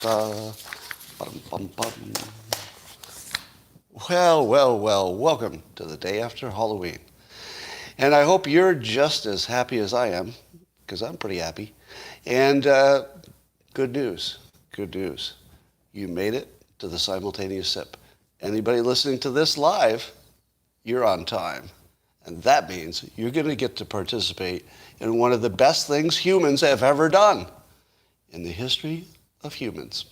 Bum. Well, welcome to the day after Halloween. And I hope you're just as happy as I am, because I'm pretty happy. And good news. You made it to the simultaneous sip. Anybody listening to this live, you're on time. And that means you're going to get to participate in one of the best things humans have ever done in the history of humans.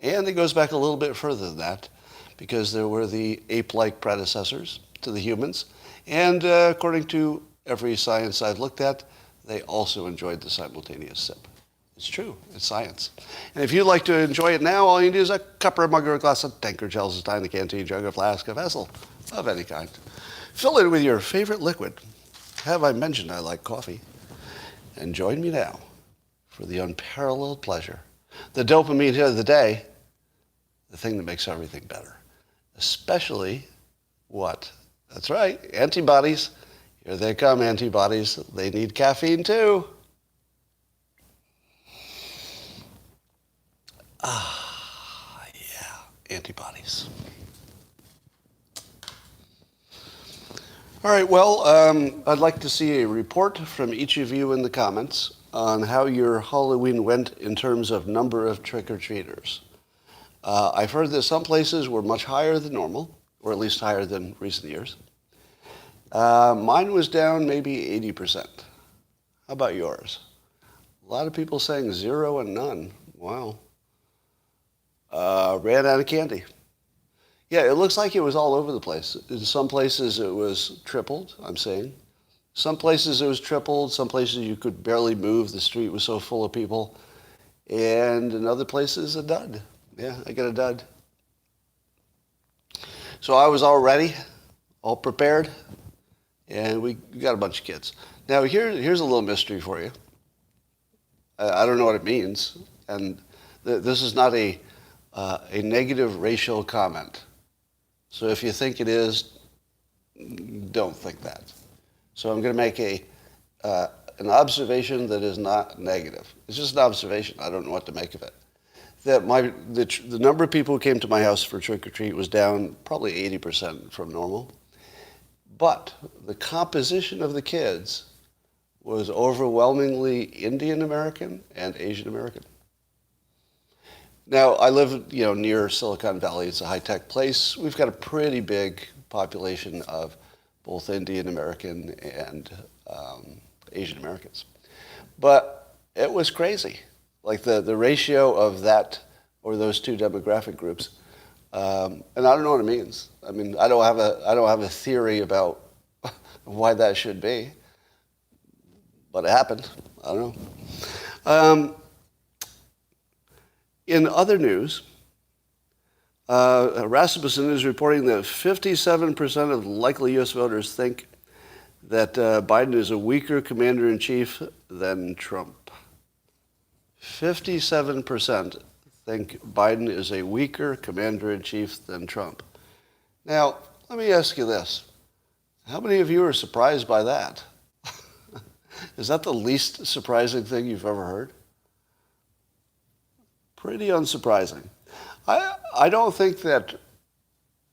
And it goes back a little bit further than that, because there were the ape-like predecessors to the humans. And according to every science I've looked at, they also enjoyed the simultaneous sip. It's true. It's science. And if you'd like to enjoy it now, all you need is a cup or a mug or a glass of tank or gels, a stein, a canteen, jug, a flask, a vessel of any kind. Fill it with your favorite liquid. Have I mentioned I like coffee? And join me now for the unparalleled pleasure, the dopamine hit of the day, the thing that makes everything better. Especially what? That's right, antibodies. Here they come, antibodies. They need caffeine too. Antibodies. All right, well, I'd like to see a report from each of you in the comments on how your Halloween went in terms of number of trick-or-treaters. I've heard that some places were much higher than normal, or at least higher than recent years. Mine was down maybe 80%. How about yours? A lot of people saying 0 and none. Wow. Ran out of candy. Yeah, it looks like it was all over the place. In some places it was tripled, I'm saying. Some places it was tripled. Some places you could barely move. The street was so full of people. And in other places, a dud. Yeah, I got a dud. So I was all ready, all prepared, and we got a bunch of kids. Now here's a little mystery for you. I don't know what it means, and this is not a negative racial comment. So if you think it is, don't think that. So I'm going to make an observation that is not negative. It's just an observation. I don't know what to make of it. That the number of people who came to my house for trick-or-treat was down probably 80% from normal. But the composition of the kids was overwhelmingly Indian American and Asian American. Now, I live, near Silicon Valley. It's a high-tech place. We've got a pretty big population of both Indian American and Asian Americans. But it was crazy. Like the ratio of that or those two demographic groups, and I don't know what it means. I mean, I don't have a theory about why that should be, but it happened. I don't know. In other news, Rasmussen is reporting that 57% of likely U.S. voters think that Biden is a weaker commander-in-chief than Trump. 57% think Biden is a weaker commander-in-chief than Trump. Now, let me ask you this. How many of you are surprised by that? Is that the least surprising thing you've ever heard? Pretty unsurprising. I don't think that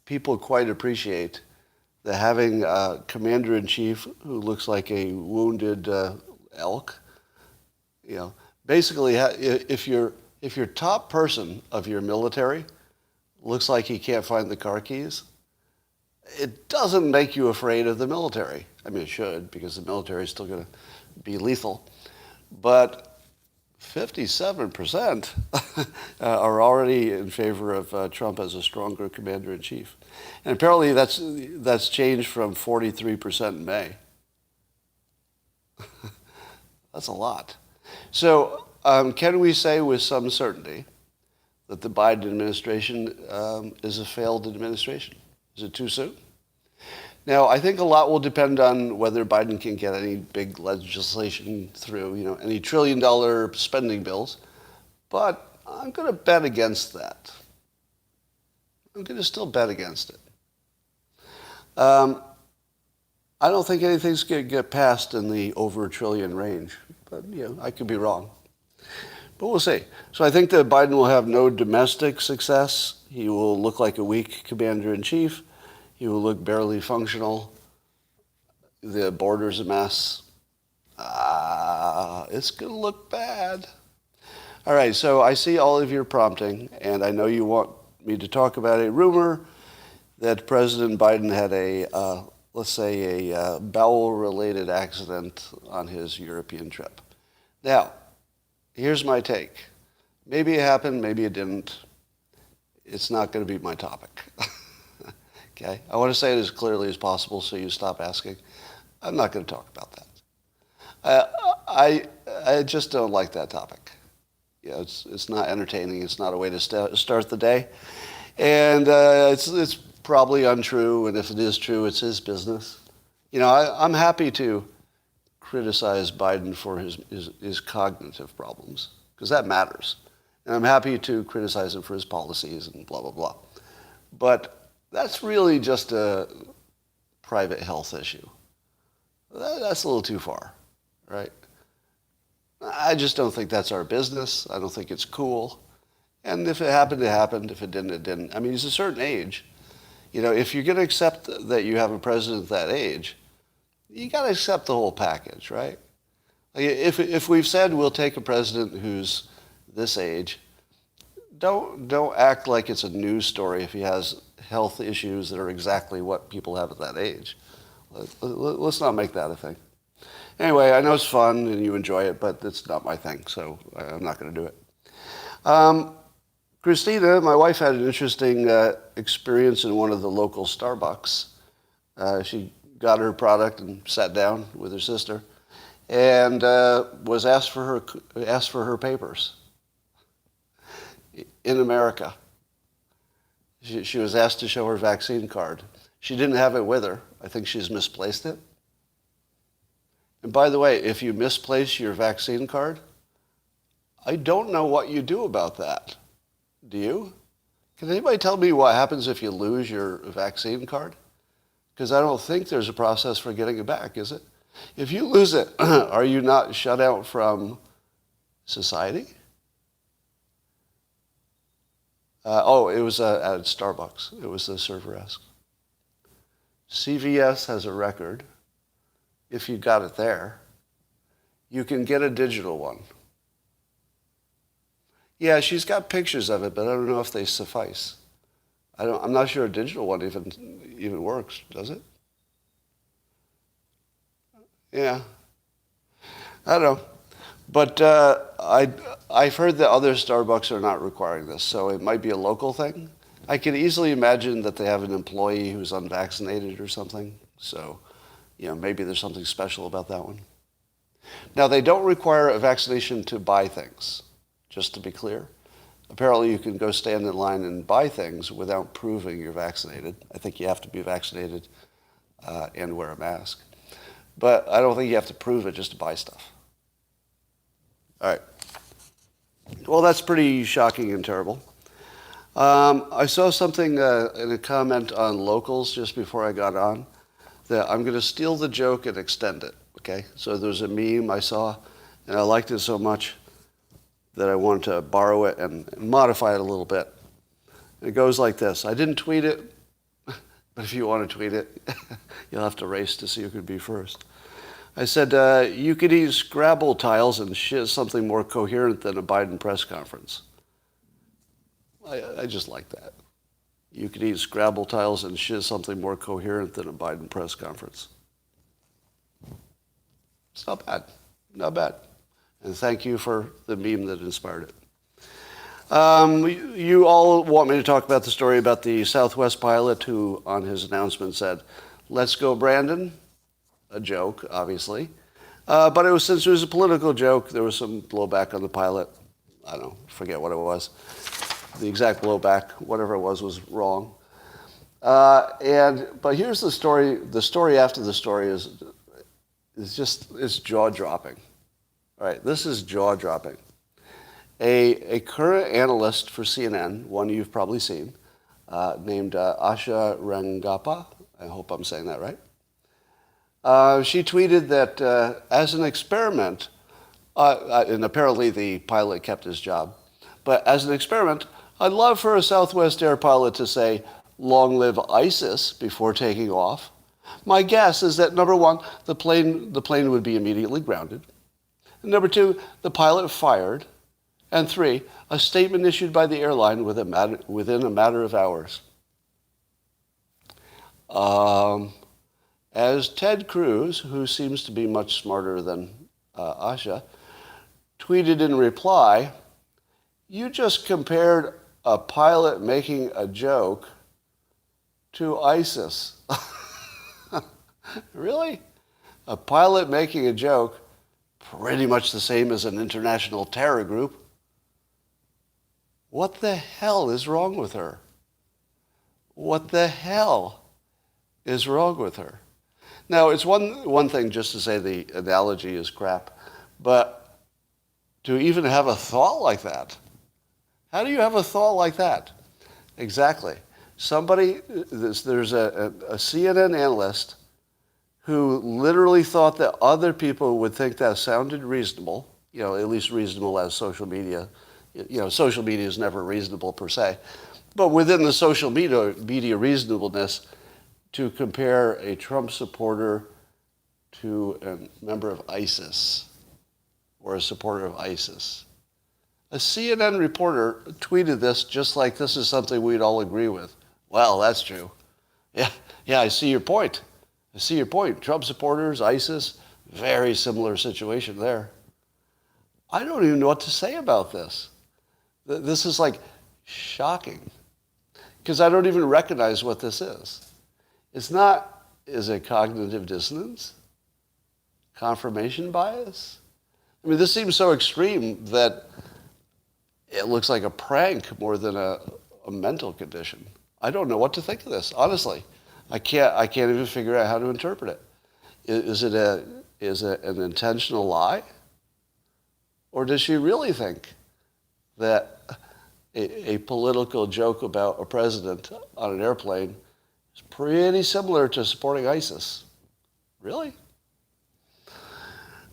people quite appreciate that having a commander-in-chief who looks like a wounded elk. Basically, if your top person of your military looks like he can't find the car keys, it doesn't make you afraid of the military. I mean, it should, because the military is still going to be lethal. But 57% are already in favor of Trump as a stronger commander-in-chief. And apparently that's changed from 43% in May. That's a lot. So can we say with some certainty that the Biden administration is a failed administration? Is it too soon? Now, I think a lot will depend on whether Biden can get any big legislation through, any trillion-dollar spending bills. But I'm going to bet against that. I'm going to still bet against it. I don't think anything's going to get passed in the over a trillion range. But, I could be wrong. But we'll see. So I think that Biden will have no domestic success. He will look like a weak commander-in-chief. He will look barely functional. The border's a mess. It's going to look bad. All right, so I see all of your prompting, and I know you want me to talk about a rumor that President Biden had let's say, a bowel-related accident on his European trip. Now, here's my take. Maybe it happened, maybe it didn't. It's not going to be my topic. Okay? I want to say it as clearly as possible so you stop asking. I'm not going to talk about that. I just don't like that topic. It's not entertaining. It's not a way to start the day. And it's probably untrue, and if it is true, it's his business. I'm happy to criticize Biden for his cognitive problems, because that matters. And I'm happy to criticize him for his policies and blah, blah, blah. But that's really just a private health issue. That's a little too far, right? I just don't think that's our business. I don't think it's cool. And if it happened, it happened. If it didn't, it didn't. I mean, he's a certain age. If you're going to accept that you have a president that age, you got to accept the whole package, right? Like if we've said we'll take a president who's this age, don't act like it's a news story if he has health issues that are exactly what people have at that age. Let's not make that a thing. Anyway, I know it's fun and you enjoy it, but it's not my thing, so I'm not going to do it. Christina, my wife, had an interesting experience in one of the local Starbucks. She got her product and sat down with her sister, and was asked for her papers. In America, she was asked to show her vaccine card. She didn't have it with her. I think she's misplaced it. And by the way, if you misplace your vaccine card, I don't know what you do about that. Do you? Can anybody tell me what happens if you lose your vaccine card? Because I don't think there's a process for getting it back, is it? If you lose it, are you not shut out from society? It was at Starbucks. It was the server asked. CVS has a record. If you got it there, you can get a digital one. Yeah, she's got pictures of it, but I don't know if they suffice. I'm not sure a digital one even works, does it? Yeah. I don't know. But I've heard that other Starbucks are not requiring this, so it might be a local thing. I can easily imagine that they have an employee who's unvaccinated or something. So, maybe there's something special about that one. Now, they don't require a vaccination to buy things, just to be clear. Apparently, you can go stand in line and buy things without proving you're vaccinated. I think you have to be vaccinated and wear a mask. But I don't think you have to prove it just to buy stuff. All right. Well, that's pretty shocking and terrible. I saw something in a comment on Locals just before I got on that I'm going to steal the joke and extend it, okay? So there's a meme I saw, and I liked it so much that I wanted to borrow it and modify it a little bit. It goes like this. I didn't tweet it, but if you want to tweet it, you'll have to race to see who could be first. I said, you could eat Scrabble tiles and shit something more coherent than a Biden press conference. I just like that. You could eat Scrabble tiles and shit something more coherent than a Biden press conference. It's not bad. Not bad. And thank you for the meme that inspired it. You all want me to talk about the story about the Southwest pilot who, on his announcement, said, "Let's go, Brandon." A joke, obviously. But since it was a political joke, there was some blowback on the pilot. I don't know, forget what it was. The exact blowback, whatever it was wrong. But here's the story. The story after the story is it's jaw-dropping. All right, this is jaw-dropping. A current analyst for CNN, one you've probably seen, named Asha Rangappa. I hope I'm saying that right. She tweeted that as an experiment, And apparently the pilot kept his job. But as an experiment, I'd love for a Southwest Air pilot to say, "Long live ISIS," before taking off. My guess is that, number one, the plane would be immediately grounded. And number two, the pilot fired. And three, a statement issued by the airline within a matter of hours. As Ted Cruz, who seems to be much smarter than Asha, tweeted in reply, "You just compared a pilot making a joke to ISIS." Really? A pilot making a joke, pretty much the same as an international terror group. What the hell is wrong with her? What the hell is wrong with her? Now, it's one thing just to say the analogy is crap, but to even have a thought like that, how do you have a thought like that? Exactly. There's a CNN analyst who literally thought that other people would think that sounded reasonable, at least reasonable as social media. Social media is never reasonable per se. But within the social media reasonableness, to compare a Trump supporter to a member of ISIS or a supporter of ISIS. A CNN reporter tweeted this just like this is something we'd all agree with. Well, that's true. Yeah, I see your point. Trump supporters, ISIS, very similar situation there. I don't even know what to say about this. This is like shocking because I don't even recognize what this is. Is it cognitive dissonance? Confirmation bias? I mean, this seems so extreme that it looks like a prank more than a mental condition. I don't know what to think of this, honestly. I can't even figure out how to interpret it. Is it an intentional lie? Or does she really think that a political joke about a president on an airplane is pretty similar to supporting ISIS? Really?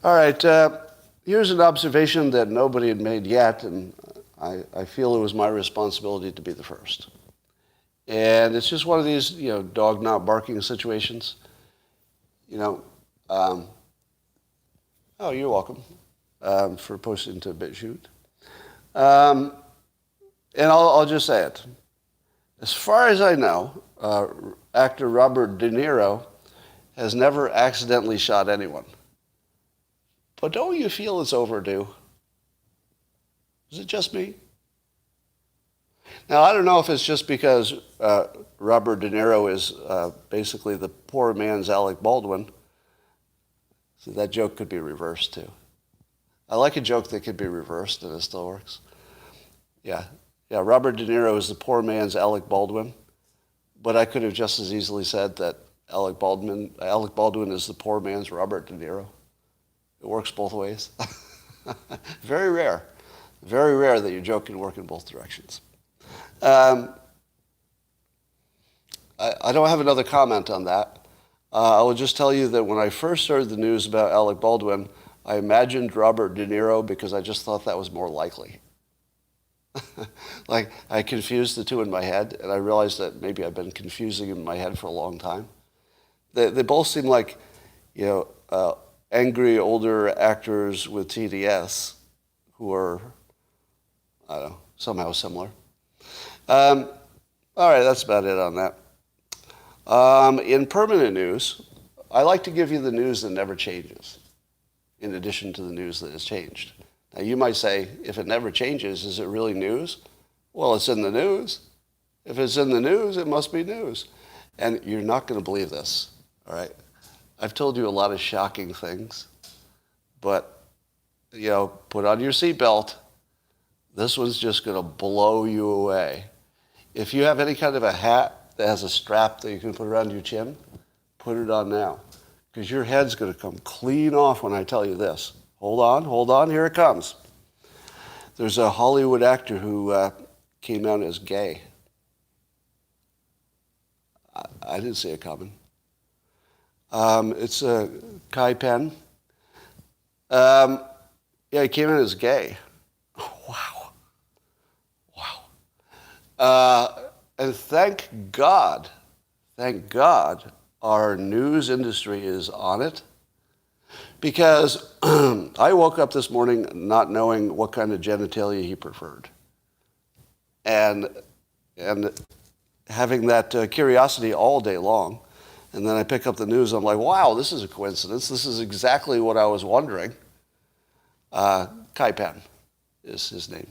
All right, here's an observation that nobody had made yet, and I feel it was my responsibility to be the first. And it's just one of these, dog not barking situations. Oh, you're welcome for posting to BitChute. And I'll just say it. As far as I know, actor Robert De Niro has never accidentally shot anyone. But don't you feel it's overdue? Is it just me? Now, I don't know if it's just because Robert De Niro is basically the poor man's Alec Baldwin. So that joke could be reversed, too. I like a joke that could be reversed and it still works. Yeah, Robert De Niro is the poor man's Alec Baldwin. But I could have just as easily said that Alec Baldwin is the poor man's Robert De Niro. It works both ways. Very rare that your joke can work in both directions. I don't have another comment on that. I will just tell you that when I first heard the news about Alec Baldwin, I imagined Robert De Niro because I just thought that was more likely. Like, I confused the two in my head, and I realized that maybe I've been confusing them in my head for a long time. They both seem like, angry older actors with TDS who are, I don't know, somehow similar. All right, that's about it on that. In permanent news, I like to give you the news that never changes, in addition to the news that has changed. Now, you might say, if it never changes, is it really news? Well, it's in the news. If it's in the news, it must be news. And you're not going to believe this, all right? I've told you a lot of shocking things, but, put on your seatbelt. This one's just going to blow you away. If you have any kind of a hat that has a strap that you can put around your chin, put it on now, because your head's going to come clean off when I tell you this. Hold on, here it comes. There's a Hollywood actor who came out as gay. I didn't see it coming. It's Kal Penn. Yeah, he came in as gay. Wow. Wow. And thank God, our news industry is on it. Because I woke up this morning not knowing what kind of genitalia he preferred. And having that curiosity all day long. And then I pick up the news. I'm like, wow, this is a coincidence. This is exactly what I was wondering. Kal Penn is his name.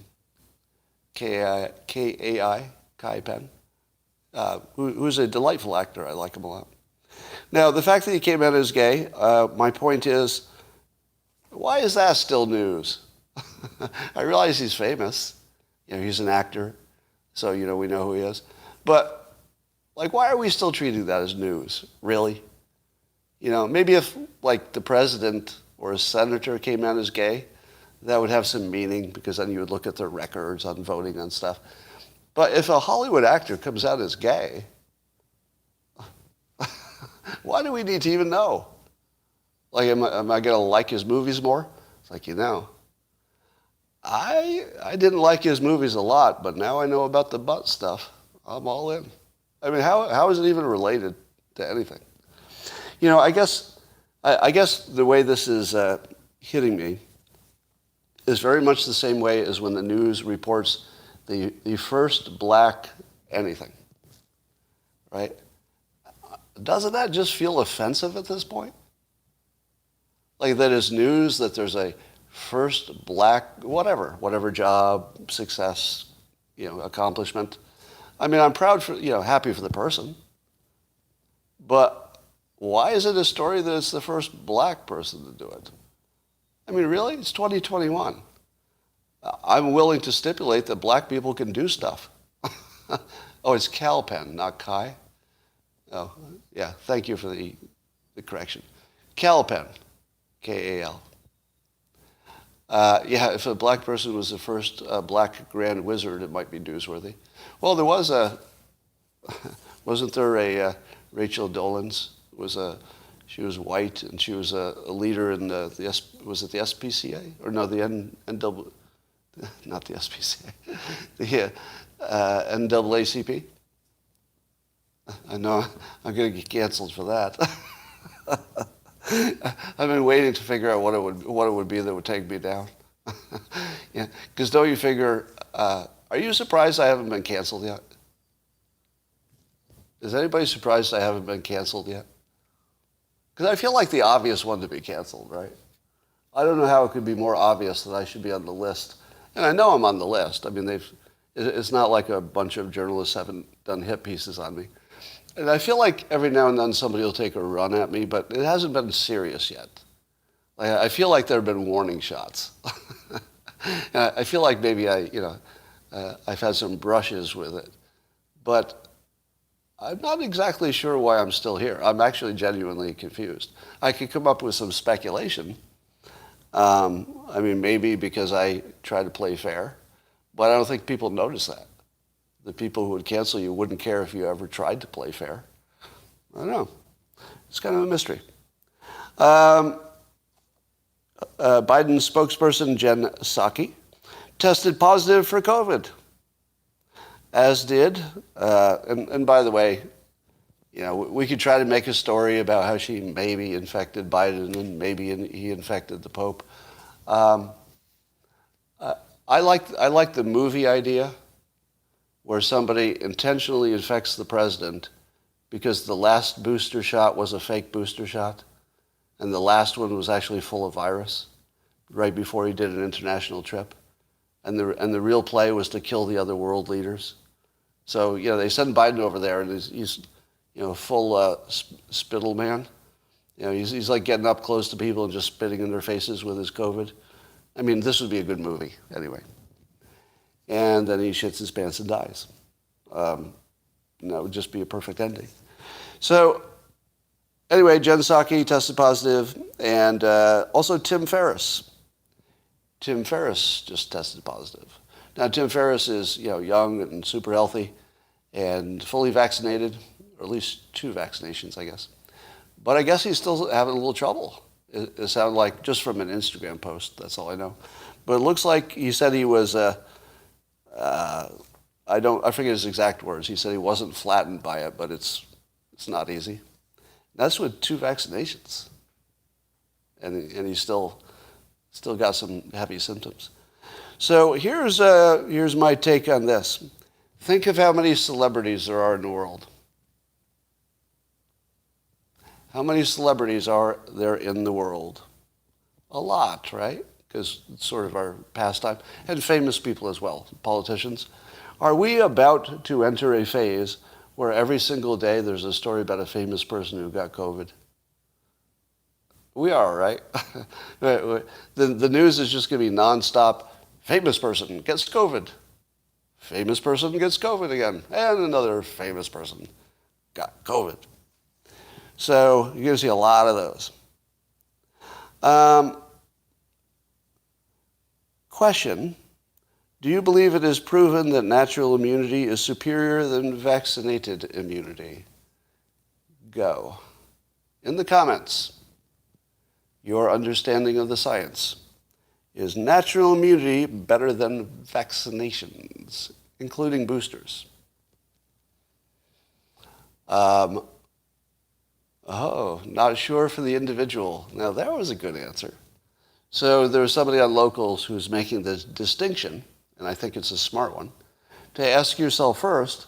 K-A-I, Kal Penn. Who's a delightful actor. I like him a lot. Now, the fact that he came out as gay, my point is, why is that still news? I realize he's famous. He's an actor. So, we know who he is. But, why are we still treating that as news? Really? Maybe if, the president or a senator came out as gay, that would have some meaning because then you would look at their records on voting and stuff. But if a Hollywood actor comes out as gay, why do we need to even know? Am I going to like his movies more? It's I didn't like his movies a lot, but now I know about the butt stuff. I'm all in. I mean, how is it even related to anything? I guess the way this is hitting me is very much the same way as when the news reports the first black anything, right? Doesn't that just feel offensive at this point? That is news that there's a first black, whatever job, success, accomplishment. I mean, I'm proud for, happy for the person. But why is it a story that it's the first black person to do it? I mean, really? It's 2021. I'm willing to stipulate that black people can do stuff. Oh, it's Kal Penn, not Kai. Oh, yeah, thank you for the correction. Kal Penn, K-A-L. Yeah, if a black person was the first black grand wizard, it might be newsworthy. Well, there was wasn't there a Rachel Dolans? She was white and she was a leader in was it the SPCA? Or no, the NAACP, not the SPCA, the NAACP. I know I'm going to get canceled for that. I've been waiting to figure out what it would be that would take me down. Yeah, because don't you figure? Are you surprised I haven't been canceled yet? Is anybody surprised I haven't been canceled yet? Because I feel like the obvious one to be canceled, right? I don't know how it could be more obvious that I should be on the list, and I know I'm on the list. I mean, it's not like a bunch of journalists haven't done hit pieces on me. And I feel like every now and then somebody will take a run at me, but it hasn't been serious yet. I feel like there have been warning shots. I feel like maybe I've had some brushes with it. But I'm not exactly sure why I'm still here. I'm actually genuinely confused. I could come up with some speculation. I mean, maybe because I try to play fair, but I don't think people notice that. The people who would cancel you wouldn't care if you ever tried to play fair. I don't know. It's kind of a mystery. Biden's spokesperson, Jen Psaki, tested positive for COVID, as did, and by the way, we could try to make a story about how she maybe infected Biden and maybe he infected the Pope. I like the movie idea where somebody intentionally infects the president because the last booster shot was a fake booster shot, and the last one was actually full of virus right before he did an international trip. And the real play was to kill the other world leaders. So, they send Biden over there, and he's full spittle man. He's like getting up close to people and just spitting in their faces with his COVID. I mean, this would be a good movie, anyway. And then he shits his pants and dies. That would just be a perfect ending. So, anyway, Jen Psaki tested positive, and also Tim Ferriss. Tim Ferriss just tested positive. Now, Tim Ferriss is, young and super healthy and fully vaccinated, or at least 2 vaccinations, I guess. But I guess he's still having a little trouble. It sounded like, just from an Instagram post, that's all I know. But it looks like he said he was, I forget his exact words. He said he wasn't flattened by it, but it's not easy. That's with 2 vaccinations. And he's still got some heavy symptoms. So here's my take on this. Think of how many celebrities there are in the world. How many celebrities are there in the world? A lot, right? Because it's sort of our pastime. And famous people as well, politicians. Are we about to enter a phase where every single day there's a story about a famous person who got COVID? We are, right? The news is just going to be nonstop. Famous person gets COVID. Famous person gets COVID again. And another famous person got COVID. So you're going to see a lot of those. Question. Do you believe it is proven that natural immunity is superior than vaccinated immunity? Go. In the comments, your understanding of the science. Is natural immunity better than vaccinations, including boosters? Not sure for the individual. Now, that was a good answer. So there was somebody on Locals who's making this distinction, and I think it's a smart one, to ask yourself first,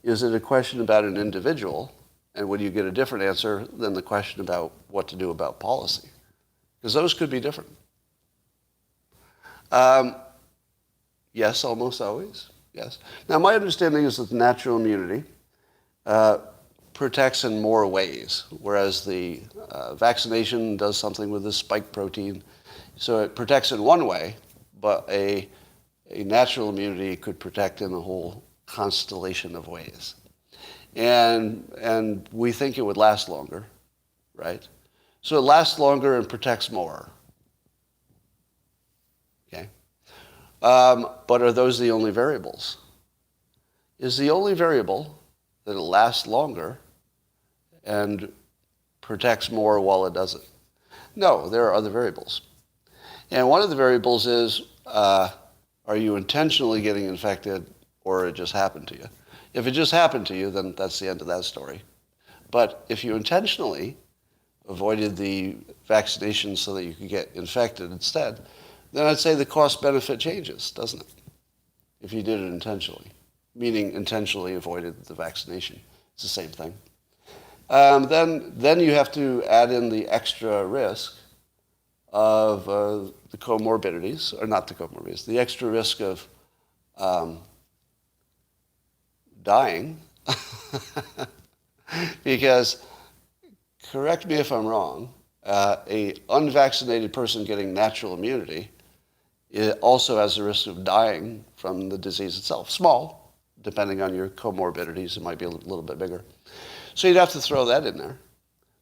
is it a question about an individual, and would you get a different answer than the question about what to do about policy? Because those could be different. Yes, almost always, yes. Now, my understanding is that natural immunity protects in more ways, whereas the vaccination does something with the spike protein. So it protects in one way, but a natural immunity could protect in a whole constellation of ways. And we think it would last longer, right? So it lasts longer and protects more. Okay? But are those the only variables? Is the only variable that it lasts longer and protects more while it doesn't? No, there are other variables. And one of the variables is, are you intentionally getting infected or it just happened to you? If it just happened to you, then that's the end of that story. But if you intentionally avoided the vaccination so that you could get infected instead, then I'd say the cost-benefit changes, doesn't it? If you did it intentionally, meaning intentionally avoided the vaccination. It's the same thing. Then you have to add in the extra risk of the comorbidities, or not the comorbidities, the extra risk of dying. Because, correct me if I'm wrong, a unvaccinated person getting natural immunity, it also has the risk of dying from the disease itself. Small, depending on your comorbidities, it might be a little bit bigger. So you'd have to throw that in there.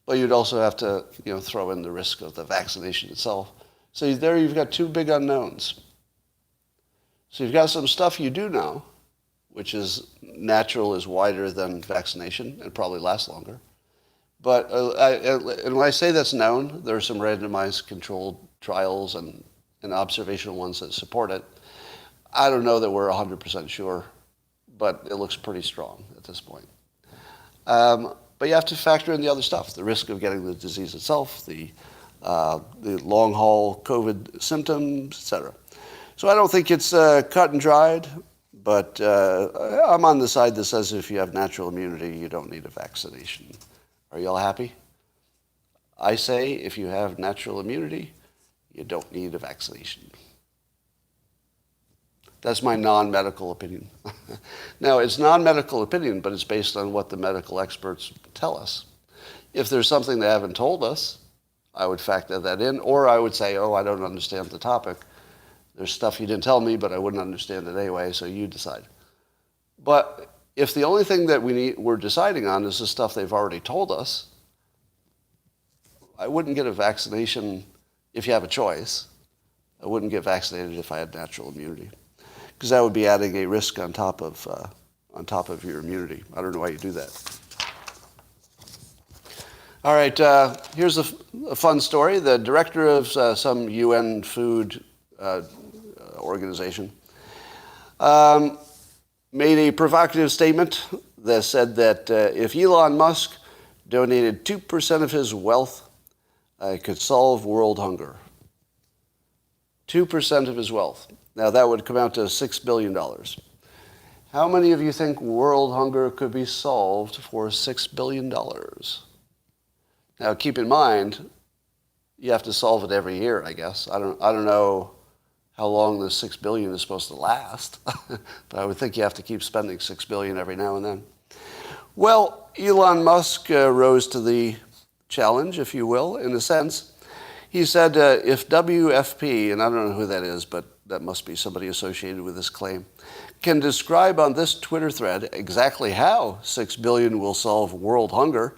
But you'd also have to, throw in the risk of the vaccination itself. So there you've got 2 big unknowns. So you've got some stuff you do know, which is natural is wider than vaccination and probably lasts longer. But and when I say that's known, there are some randomized controlled trials and observational ones that support it. I don't know that we're 100% sure, but it looks pretty strong at this point. But you have to factor in the other stuff, the risk of getting the disease itself, the long-haul COVID symptoms, etc. So I don't think it's cut and dried, but I'm on the side that says if you have natural immunity, you don't need a vaccination. Are you all happy? I say if you have natural immunity, you don't need a vaccination. That's my non-medical opinion. Now, it's non-medical opinion, but it's based on what the medical experts tell us. If there's something they haven't told us, I would factor that in, or I would say, I don't understand the topic. There's stuff you didn't tell me, but I wouldn't understand it anyway, so you decide. But if the only thing that we're deciding on is the stuff they've already told us, I wouldn't get a vaccination if you have a choice. I wouldn't get vaccinated if I had natural immunity, because that would be adding a risk on top of your immunity. I don't know why you do that. All right, here's a fun story. The director of some UN food organization made a provocative statement that said that if Elon Musk donated 2% of his wealth, it could solve world hunger. 2% of his wealth. Now that would come out to $6 billion. How many of you think world hunger could be solved for $6 billion? Now keep in mind, you have to solve it every year, I guess. I don't know how long the $6 billion is supposed to last, but I would think you have to keep spending $6 billion every now and then. Well, Elon Musk rose to the challenge, if you will, in a sense. He said if WFP, and I don't know who that is, but that must be somebody associated with this claim, can describe on this Twitter thread exactly how $6 billion will solve world hunger,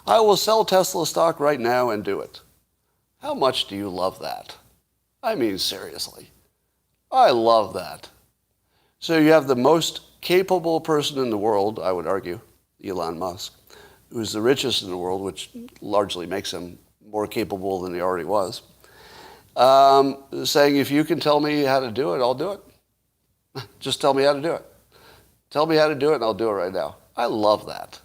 I will sell Tesla stock right now and do it. How much do you love that? I mean, seriously. I love that. So you have the most capable person in the world, I would argue, Elon Musk, who's the richest in the world, which largely makes him more capable than he already was, saying, if you can tell me how to do it, I'll do it. Just tell me how to do it. Tell me how to do it, and I'll do it right now. I love that.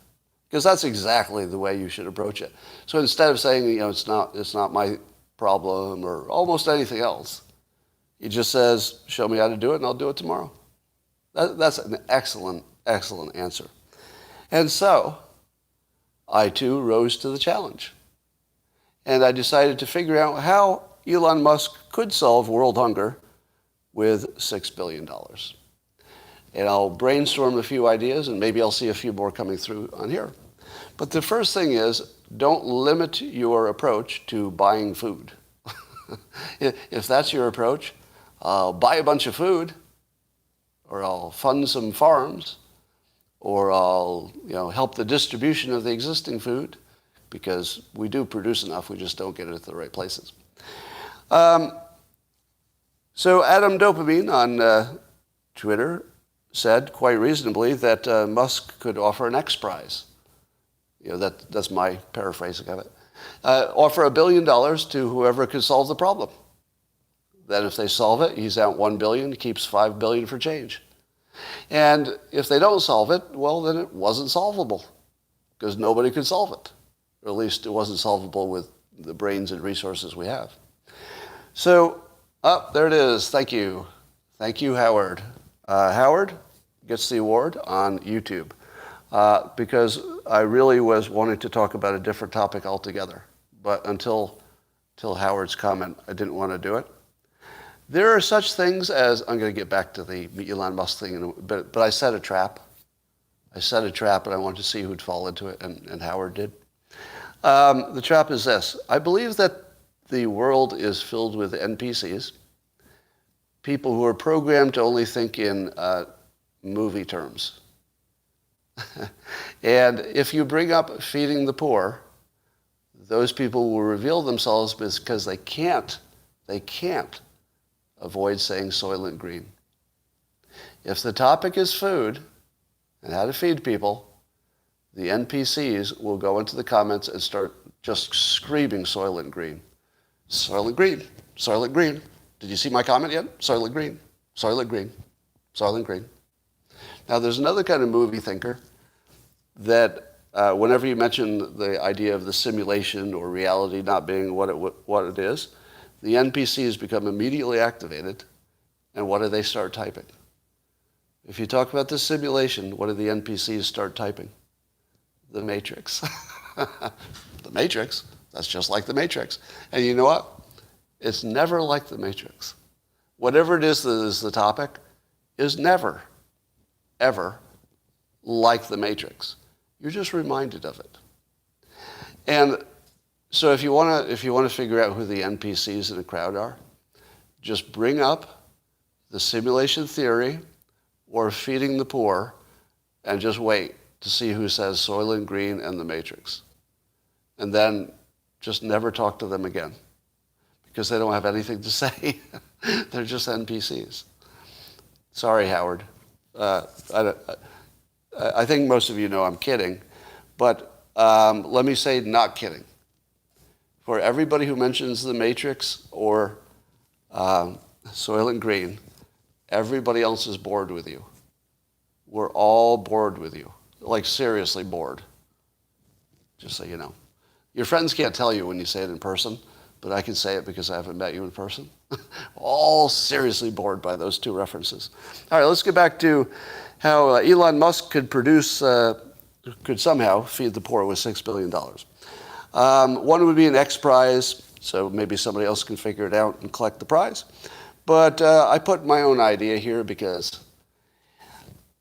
Because that's exactly the way you should approach it. So instead of saying, it's not my problem or almost anything else, he just says, show me how to do it and I'll do it tomorrow. That's an excellent, excellent answer. And so I too rose to the challenge. And I decided to figure out how Elon Musk could solve world hunger with $6 billion. And I'll brainstorm a few ideas and maybe I'll see a few more coming through on here. But the first thing is, don't limit your approach to buying food. If that's your approach, I'll buy a bunch of food, or I'll fund some farms, or I'll help the distribution of the existing food, because we do produce enough, we just don't get it at the right places. So Adam Dopamine on Twitter said, quite reasonably, that Musk could offer an X Prize. That's my paraphrasing of it. Offer $1 billion to whoever could solve the problem. Then if they solve it, he's out $1 billion, keeps $5 billion for change. And if they don't solve it, well, then it wasn't solvable, because nobody could solve it. Or at least it wasn't solvable with the brains and resources we have. So, there it is. Thank you. Thank you, Howard. Howard gets the award on YouTube. Because I really was wanting to talk about a different topic altogether. But until Howard's comment, I didn't want to do it. There are such things as, I'm going to get back to the Elon Musk thing, but I set a trap. I set a trap and I wanted to see who'd fall into it, and Howard did. The trap is this. I believe that the world is filled with NPCs, people who are programmed to only think in movie terms. And if you bring up feeding the poor, those people will reveal themselves because they can't avoid saying Soylent Green. If the topic is food and how to feed people, the NPCs will go into the comments and start just screaming Soylent Green. Soylent Green, Soylent Green. Did you see my comment yet? Soylent Green, Soylent Green, Soylent Green. Now, there's another kind of movie thinker that whenever you mention the idea of the simulation or reality not being what it is, the NPCs become immediately activated, and what do they start typing? If you talk about the simulation, what do the NPCs start typing? The Matrix. The Matrix? That's just like the Matrix. And you know what? It's never like the Matrix. Whatever it is that is the topic is never, ever like the Matrix. You're just reminded of it. And so if you want to figure out who the NPCs in the crowd are, just bring up the simulation theory or feeding the poor and just wait to see who says Soylent Green and the Matrix. And then just never talk to them again, because they don't have anything to say. They're just NPCs. Sorry, Howard. I think most of you know I'm kidding, but let me say, not kidding. For everybody who mentions the Matrix or Soylent Green, everybody else is bored with you. We're all bored with you. Like, seriously bored. Just so you know. Your friends can't tell you when you say it in person, but I can say it because I haven't met you in person. All seriously bored by those two references. All right, let's get back to how Elon Musk could somehow feed the poor with $6 billion. One would be an X Prize, so maybe somebody else can figure it out and collect the prize. But I put my own idea here because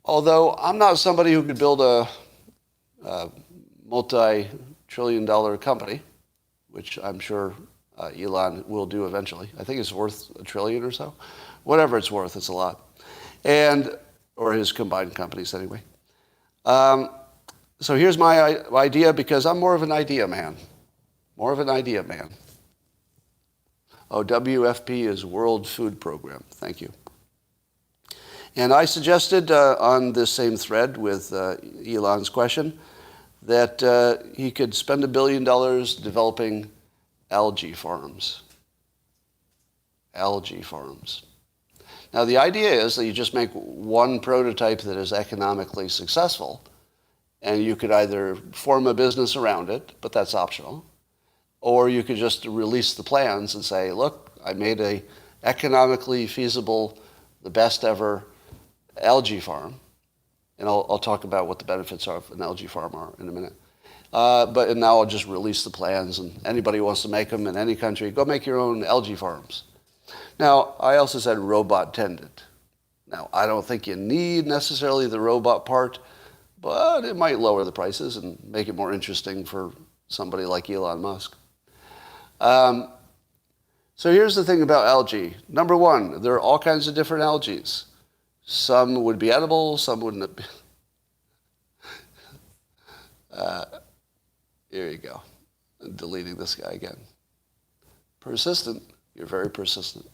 although I'm not somebody who could build a multi-trillion-dollar company, which I'm sure Elon will do eventually. I think it's worth $1 trillion or so. Whatever it's worth, it's a lot. Or his combined companies anyway. So here's my idea, because I'm more of an idea man. More of an idea man. Oh, WFP is World Food Program. Thank you. And I suggested on this same thread with Elon's question that he could spend $1 billion developing algae farms. Algae farms. Now, the idea is that you just make one prototype that is economically successful, and you could either form a business around it, but that's optional, or you could just release the plans and say, look, I made a economically feasible, the best ever algae farm. And I'll talk about what the benefits of an algae farm are in a minute. But now I'll just release the plans, and anybody who wants to make them in any country, go make your own algae farms. Now, I also said robot tended. Now, I don't think you need necessarily the robot part, but it might lower the prices and make it more interesting for somebody like Elon Musk. So here's the thing about algae. Number one, there are all kinds of different algae. Some would be edible, some wouldn't be. Here you go. I'm deleting this guy again. Persistent. You're very persistent.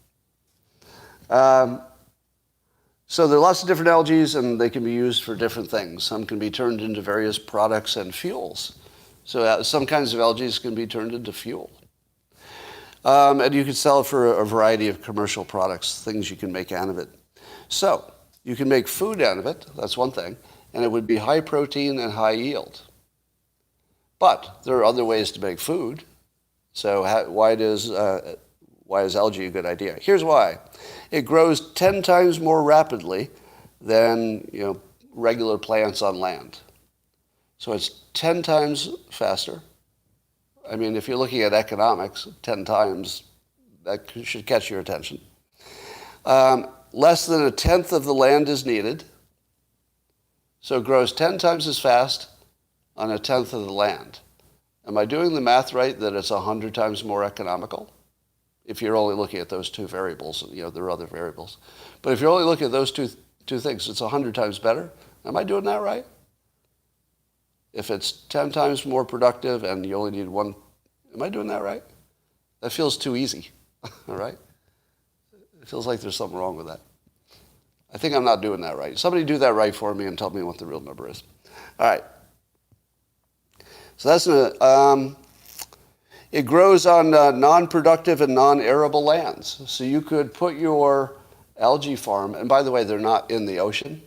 So there are lots of different algae, and they can be used for different things. Some can be turned into various products and fuels. So some kinds of algae can be turned into fuel. And you can sell it for a variety of commercial products, things you can make out of it. So you can make food out of it, that's one thing, and it would be high protein and high yield. But there are other ways to make food. So why is algae a good idea? Here's why. It grows 10 times more rapidly than regular plants on land. So it's 10 times faster. I mean, if you're looking at economics, 10 times, that should catch your attention. Less than a tenth of the land is needed. So it grows 10 times as fast on a tenth of the land. Am I doing the math right that it's 100 times more economical? If you're only looking at those two variables, there are other variables. But if you're only looking at those two things, it's 100 times better. Am I doing that right? If it's 10 times more productive and you only need one, am I doing that right? That feels too easy, all right? It feels like there's something wrong with that. I think I'm not doing that right. Somebody do that right for me and tell me what the real number is. All right. So that's it grows on non-productive and non-arable lands. So you could put your algae farm, and by the way, they're not in the ocean.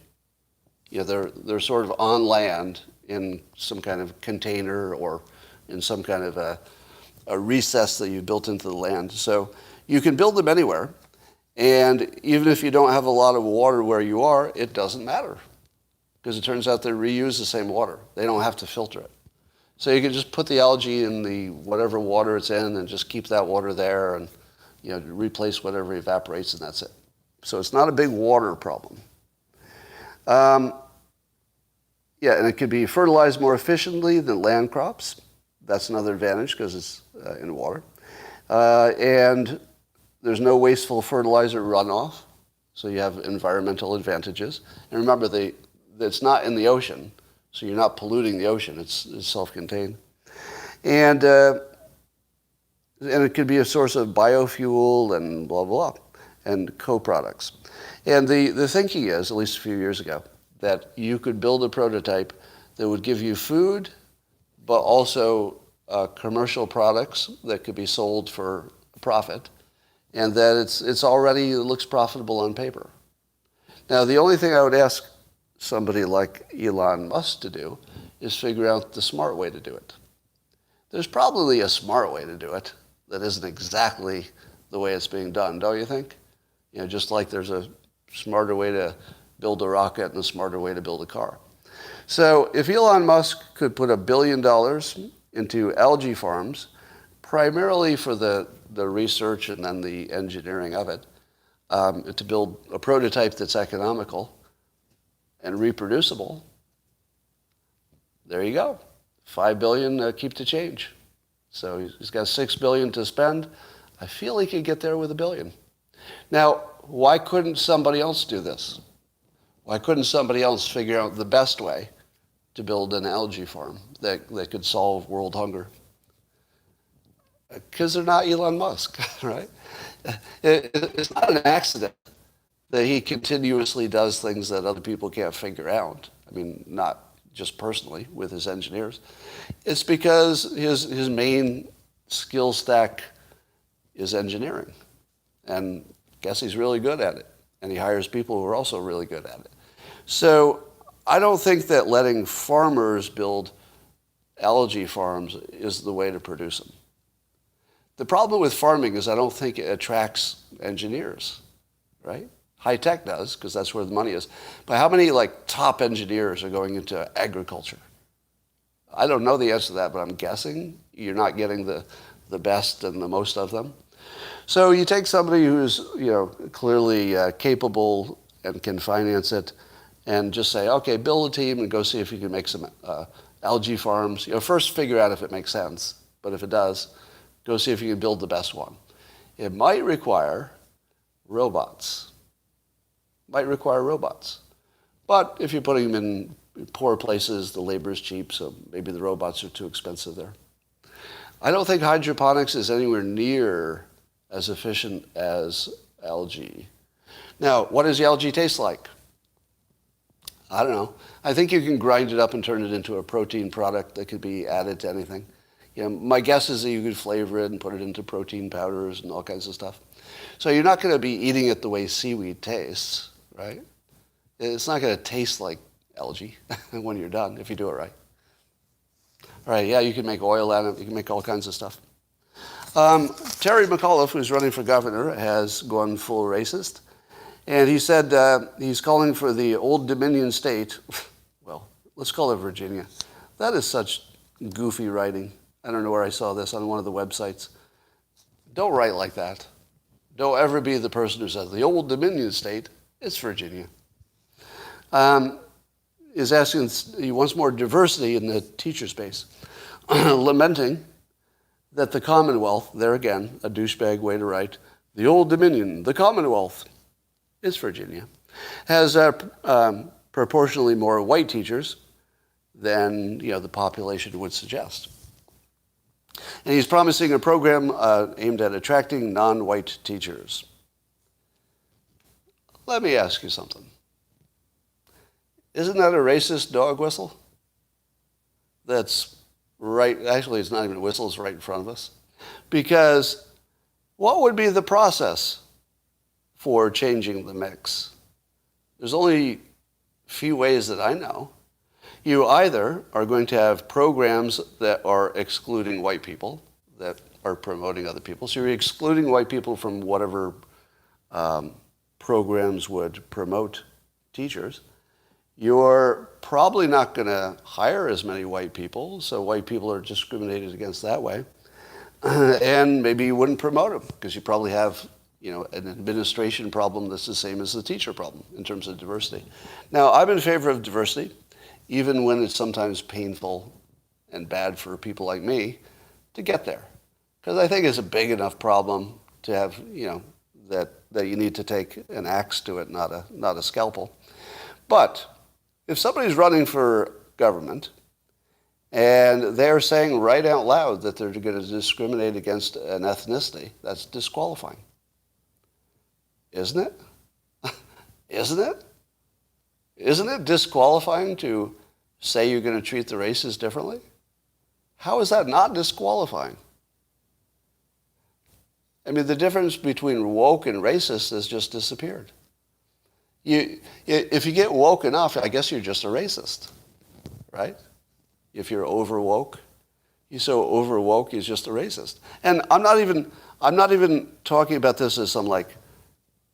They're sort of on land in some kind of container or in some kind of a recess that you built into the land. So you can build them anywhere. And even if you don't have a lot of water where you are, it doesn't matter. Because it turns out they reuse the same water. They don't have to filter it. So you can just put the algae in the whatever water it's in and just keep that water there and replace whatever evaporates, and that's it. So it's not a big water problem. And it can be fertilized more efficiently than land crops. That's another advantage because it's in water. And there's no wasteful fertilizer runoff, so you have environmental advantages. And remember, it's not in the ocean, so you're not polluting the ocean. It's self-contained. And it could be a source of biofuel and blah, blah, and co-products. And the thinking is, at least a few years ago, that you could build a prototype that would give you food but also commercial products that could be sold for profit, and that it already looks profitable on paper. Now, the only thing I would ask somebody like Elon Musk to do is figure out the smart way to do it. There's probably a smart way to do it that isn't exactly the way it's being done, don't you think? Just like there's a smarter way to build a rocket and a smarter way to build a car. So if Elon Musk could put $1 billion into algae farms, primarily for the research and then the engineering of it, to build a prototype that's economical and reproducible, there you go. $5 billion, keep the change. So he's got $6 billion to spend. I feel he could get there with $1 billion. Now, why couldn't somebody else do this? Why couldn't somebody else figure out the best way to build an algae farm that could solve world hunger? Because they're not Elon Musk, right? It's not an accident that he continuously does things that other people can't figure out. I mean, not just personally with his engineers. It's because his main skill stack is engineering. And I guess he's really good at it. And he hires people who are also really good at it. So I don't think that letting farmers build algae farms is the way to produce them. The problem with farming is I don't think it attracts engineers, right? High tech does, because that's where the money is. But how many top engineers are going into agriculture? I don't know the answer to that, but I'm guessing you're not getting the best and the most of them. So you take somebody who's clearly capable and can finance it, and just say, okay, build a team and go see if you can make some algae farms. First figure out if it makes sense, but if it does, go see if you can build the best one. It might require robots. But if you're putting them in poor places, the labor is cheap, so maybe the robots are too expensive there. I don't think hydroponics is anywhere near as efficient as algae. Now, what does the algae taste like? I don't know. I think you can grind it up and turn it into a protein product that could be added to anything. My guess is that you could flavor it and put it into protein powders and all kinds of stuff. So you're not going to be eating it the way seaweed tastes, right? It's not going to taste like algae when you're done, if you do it right. All right, yeah, you can make oil out of it. You can make all kinds of stuff. Terry McAuliffe, who's running for governor, has gone full racist. And he said he's calling for the Old Dominion state, well, let's call it Virginia. That is such goofy writing. I don't know where I saw this, on one of the websites. Don't write like that. Don't ever be the person who says, the Old Dominion state, it's Virginia. Is asking, he wants more diversity in the teacher space, lamenting that the Commonwealth, there again, a douchebag way to write, the Old Dominion, the Commonwealth, it's Virginia, has proportionally more white teachers than the population would suggest. And he's promising a program aimed at attracting non-white teachers. Let me ask you something. Isn't that a racist dog whistle? That's right, actually it's not even a whistle, it's right in front of us. Because what would be the process for changing the mix? There's only a few ways that I know. You either are going to have programs that are excluding white people, that are promoting other people. So you're excluding white people from whatever programs would promote teachers. You're probably not going to hire as many white people, so white people are discriminated against that way. And maybe you wouldn't promote them, because you probably have an administration problem that's the same as the teacher problem in terms of diversity. Now, I'm in favor of diversity, even when it's sometimes painful and bad for people like me to get there. Because I think it's a big enough problem to have, that you need to take an axe to it, not a scalpel. But if somebody's running for government and they're saying right out loud that they're going to discriminate against an ethnicity, that's disqualifying. Isn't it? Isn't it? Isn't it disqualifying to say you're going to treat the races differently? How is that not disqualifying? I mean, the difference between woke and racist has just disappeared. If you get woke enough, I guess you're just a racist, right? If you're over woke, you're so over woke, you're just a racist. And I'm not even talking about this as some like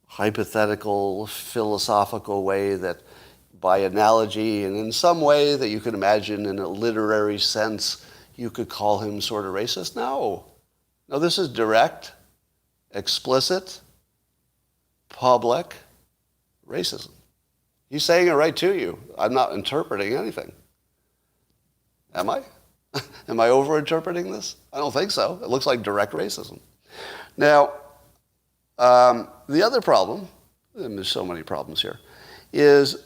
hypothetical, philosophical way that by analogy and in some way that you can imagine in a literary sense, you could call him sort of racist. No, this is direct, explicit, public racism. He's saying it right to you. I'm not interpreting anything. Am I? Am I over-interpreting this? I don't think so. It looks like direct racism. Now, the other problem, and there's so many problems here, is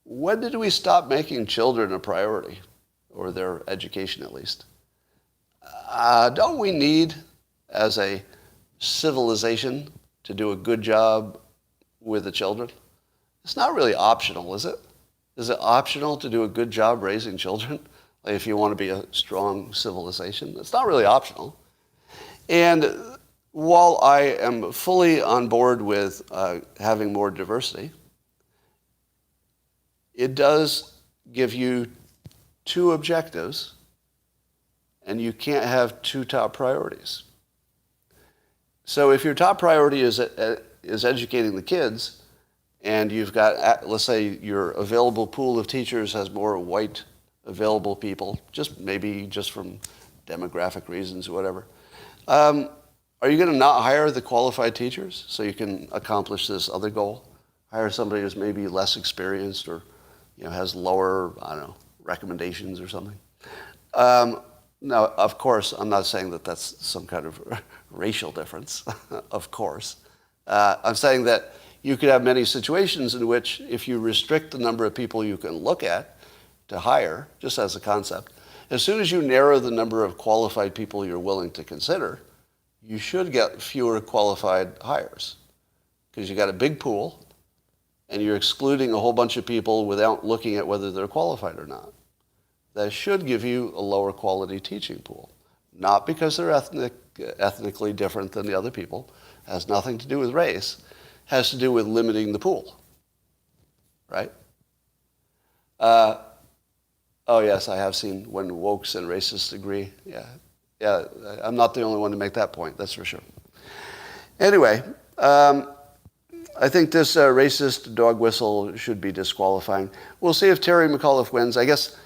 when did we stop making children a priority, or their education at least? Don't we need, as a civilization, to do a good job with the children? It's not really optional, is it? Is it optional to do a good job raising children? Like if you want to be a strong civilization? It's not really optional. And while I am fully on board with having more diversity, it does give you two objectives, and you can't have two top priorities. So if your top priority is educating the kids, and you've got, let's say your available pool of teachers has more white available people, maybe just from demographic reasons or whatever, are you going to not hire the qualified teachers so you can accomplish this other goal? Hire somebody who's maybe less experienced or has lower, recommendations or something? Now, of course, I'm not saying that that's some kind of racial difference, of course. I'm saying that you could have many situations in which if you restrict the number of people you can look at to hire, just as a concept, as soon as you narrow the number of qualified people you're willing to consider, you should get fewer qualified hires because you got a big pool and you're excluding a whole bunch of people without looking at whether they're qualified or not. That should give you a lower quality teaching pool. Not because they're ethnically different than the other people. It has nothing to do with race. It has to do with limiting the pool. Right? Oh yes, I have seen when wokes and racists agree. Yeah, I'm not the only one to make that point, that's for sure. Anyway, I think this racist dog whistle should be disqualifying. We'll see if Terry McAuliffe wins. I guess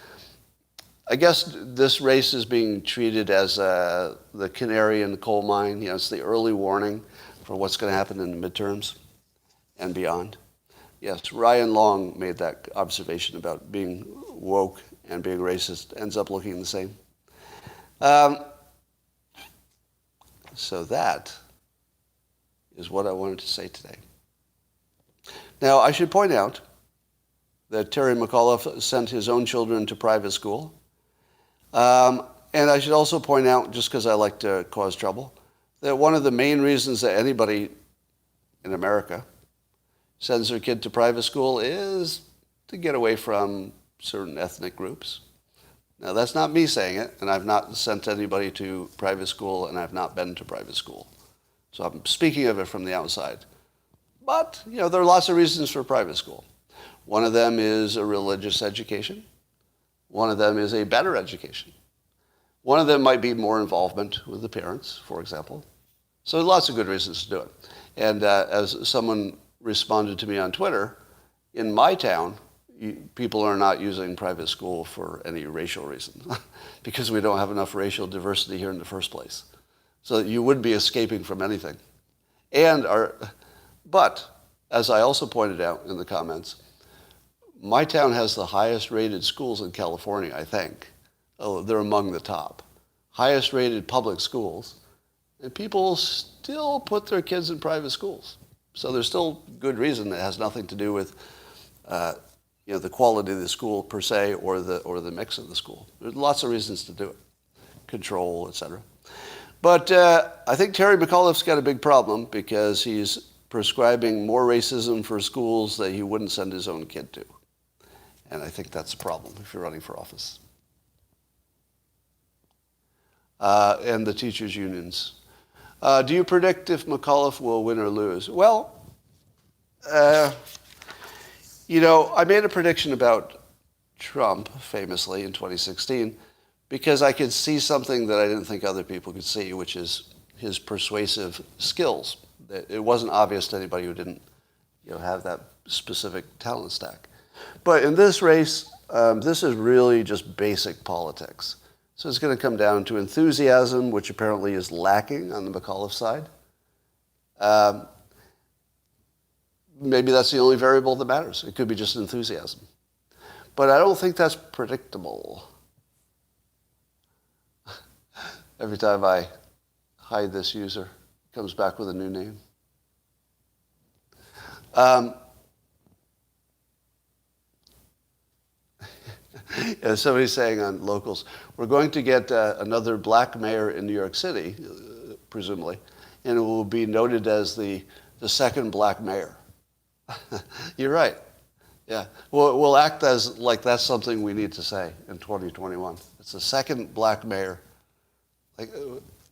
this race is being treated as the canary in the coal mine. It's the early warning for what's going to happen in the midterms and beyond. Yes, Ryan Long made that observation about being woke and being racist ends up looking the same. So that is what I wanted to say today. Now, I should point out that Terry McAuliffe sent his own children to private school. And I should also point out, just because I like to cause trouble, that one of the main reasons that anybody in America sends their kid to private school is to get away from certain ethnic groups. Now, that's not me saying it, and I've not sent anybody to private school, and I've not been to private school. So I'm speaking of it from the outside. But, there are lots of reasons for private school. One of them is a religious education. One of them is a better education. One of them might be more involvement with the parents, for example. So lots of good reasons to do it. And as someone responded to me on Twitter, in my town, people are not using private school for any racial reason because we don't have enough racial diversity here in the first place. So you would be escaping from anything. But, as I also pointed out in the comments, my town has the highest rated schools in California, I think. Oh, they're among the top. Highest rated public schools. And people still put their kids in private schools. So there's still good reason. It has nothing to do with the quality of the school per se or the mix of the school. There's lots of reasons to do it. Control, etc. But I think Terry McAuliffe's got a big problem because he's prescribing more racism for schools that he wouldn't send his own kid to. And I think that's a problem if you're running for office. and the teachers' unions. Do you predict if McAuliffe will win or lose? Well, I made a prediction about Trump, famously, in 2016, because I could see something that I didn't think other people could see, which is his persuasive skills. It wasn't obvious to anybody who didn't have that specific talent stack. But in this race, this is really just basic politics. So it's going to come down to enthusiasm, which apparently is lacking on the McAuliffe side. Maybe that's the only variable that matters. It could be just enthusiasm. But I don't think that's predictable. Every time I hide this user, it comes back with a new name. Somebody's saying on Locals, we're going to get another black mayor in New York City, presumably, and it will be noted as the second black mayor. You're right. Yeah. We'll act as like that's something we need to say in 2021. It's the second black mayor. Like,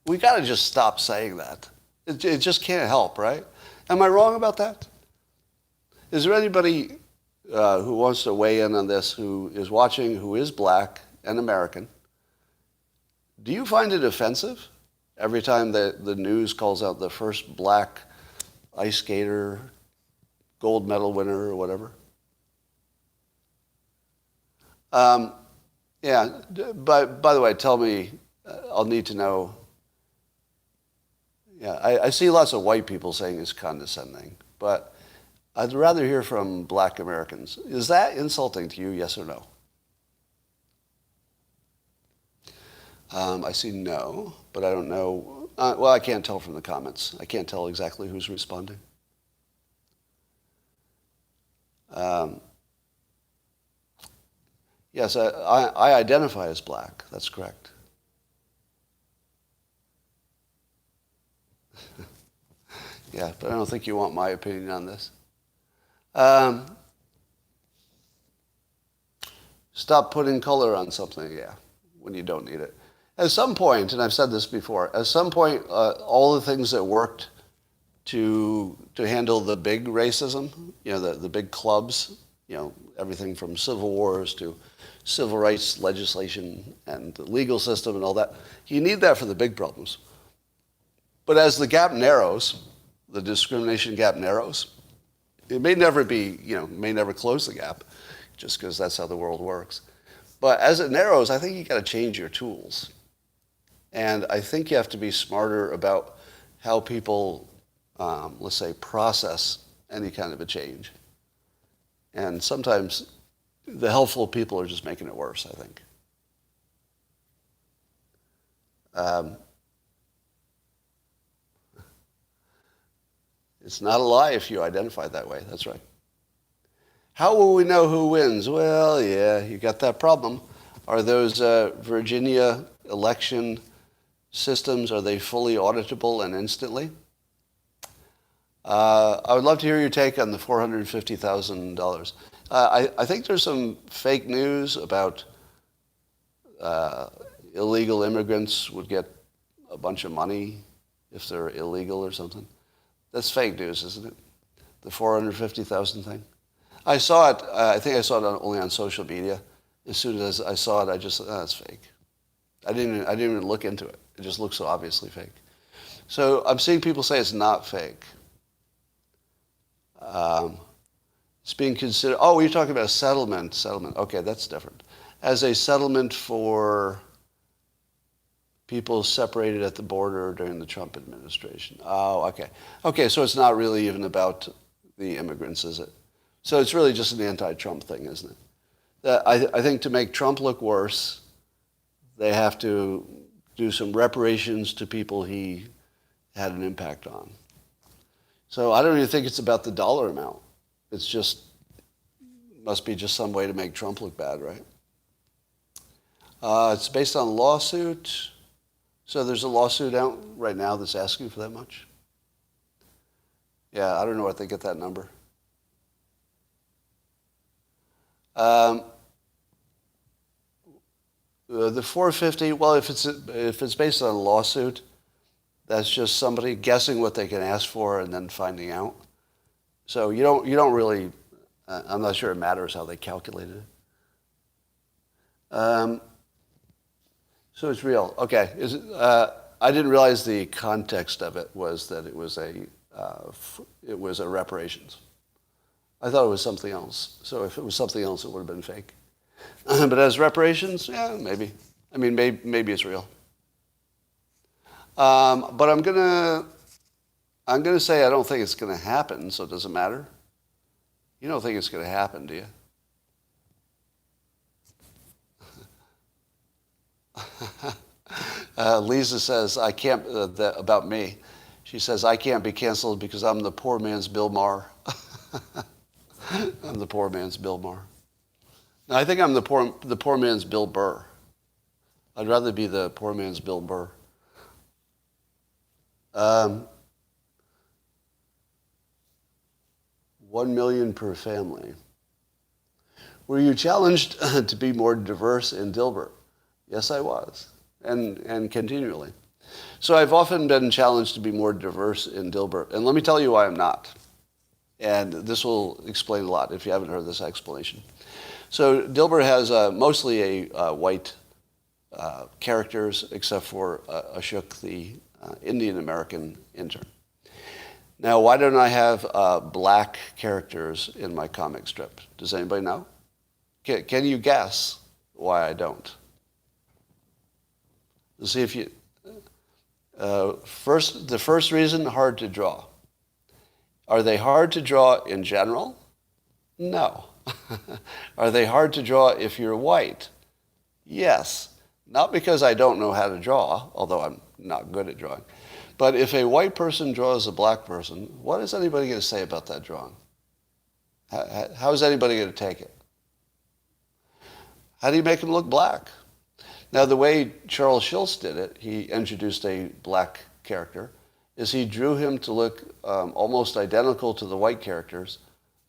we got to just stop saying that. It just can't help, right? Am I wrong about that? Is there anybody who wants to weigh in on this, who is watching, who is black and American? Do you find it offensive every time the news calls out the first black ice skater, gold medal winner, or whatever? Yeah, but by the way, tell me, I'll need to know. Yeah, I see lots of white people saying it's condescending, but I'd rather hear from black Americans. Is that insulting to you, yes or no? I see no, but I don't know. Well, I can't tell from the comments. I can't tell exactly who's responding. Yes, I identify as black. That's correct. Yeah, but I don't think you want my opinion on this. Stop putting color on something, yeah, when you don't need it. At some point, and I've said this before, at some point, all the things that worked to handle the big racism, the big clubs, everything from civil wars to civil rights legislation and the legal system and all that, you need that for the big problems. But as the gap narrows, the discrimination gap narrows, it may never be, may never close the gap, just because that's how the world works. But as it narrows, I think you got to change your tools. And I think you have to be smarter about how people, let's say, process any kind of a change. And sometimes the helpful people are just making it worse, I think. It's not a lie if you identify that way. That's right. How will we know who wins? Well, yeah, you got that problem. Are those Virginia election systems, are they fully auditable and instantly? I would love to hear your take on the $450,000. I think there's some fake news about illegal immigrants would get a bunch of money if they're illegal or something. That's fake news, isn't it? The $450,000 thing. I saw it. I think I saw it only on social media. As soon as I saw it, I just that's fake. I didn't even look into it. It just looks so obviously fake. So I'm seeing people say it's not fake. It's being considered. Oh, you're talking about a settlement. Settlement. Okay, that's different. As a settlement for people separated at the border during the Trump administration. Oh, okay. Okay, so it's not really even about the immigrants, is it? So it's really just an anti-Trump thing, isn't it? I think to make Trump look worse, they have to do some reparations to people he had an impact on. So I don't even think it's about the dollar amount. It's just, must be just some way to make Trump look bad, right? It's based on a lawsuit. So there's a lawsuit out right now that's asking for that much? Yeah, I don't know where they get that number. The 450. Well, if it's based on a lawsuit, that's just somebody guessing what they can ask for and then finding out. So you don't really. I'm not sure it matters how they calculated it. So it's real. Okay. I didn't realize the context of it was that it was a reparations. I thought it was something else. So if it was something else, it would have been fake. But as reparations, yeah, maybe. I mean, maybe it's real. But I'm gonna say I don't think it's gonna happen. So it doesn't matter. You don't think it's gonna happen, do you? Lisa says, I can't, about me. She says, I can't be canceled because I'm the poor man's Bill Maher. I'm the poor man's Bill Maher. No, I think I'm the poor man's Bill Burr. I'd rather be the poor man's Bill Burr. 1 million per family. Were you challenged to be more diverse in Dilbert? Yes, I was, and continually. So I've often been challenged to be more diverse in Dilbert, and let me tell you why I'm not. And this will explain a lot if you haven't heard this explanation. So Dilbert has mostly white characters, except for Asok, the Indian American intern. Now, why don't I have black characters in my comic strip? Does anybody know? Can you guess why I don't? Let's see if you... the first reason, hard to draw. Are they hard to draw in general? No. Are they hard to draw if you're white? Yes. Not because I don't know how to draw, although I'm not good at drawing. But if a white person draws a black person, what is anybody going to say about that drawing? How is anybody going to take it? How do you make him look black? Now, the way Charles Schulz did it, he introduced a black character, is he drew him to look almost identical to the white characters,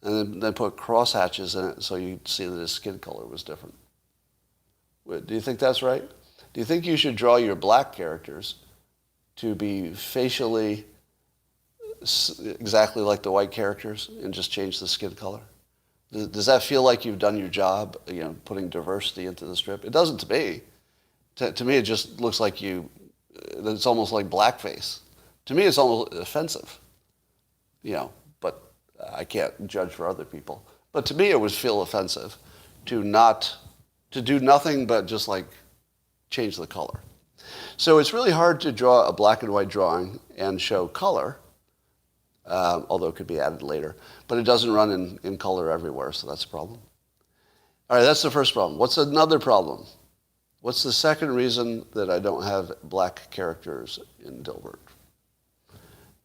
and then put crosshatches in it so you'd see that his skin color was different. Do you think that's right? Do you think you should draw your black characters to be facially exactly like the white characters and just change the skin color? Does that feel like you've done your job, putting diversity into the strip? It doesn't to me. To me, it just looks like it's almost like blackface. To me, it's almost offensive, but I can't judge for other people. But to me, it would feel offensive to do nothing but just like change the color. So it's really hard to draw a black and white drawing and show color, although it could be added later. But it doesn't run in color everywhere, so that's a problem. All right, that's the first problem. What's another problem? What's the second reason that I don't have black characters in Dilbert?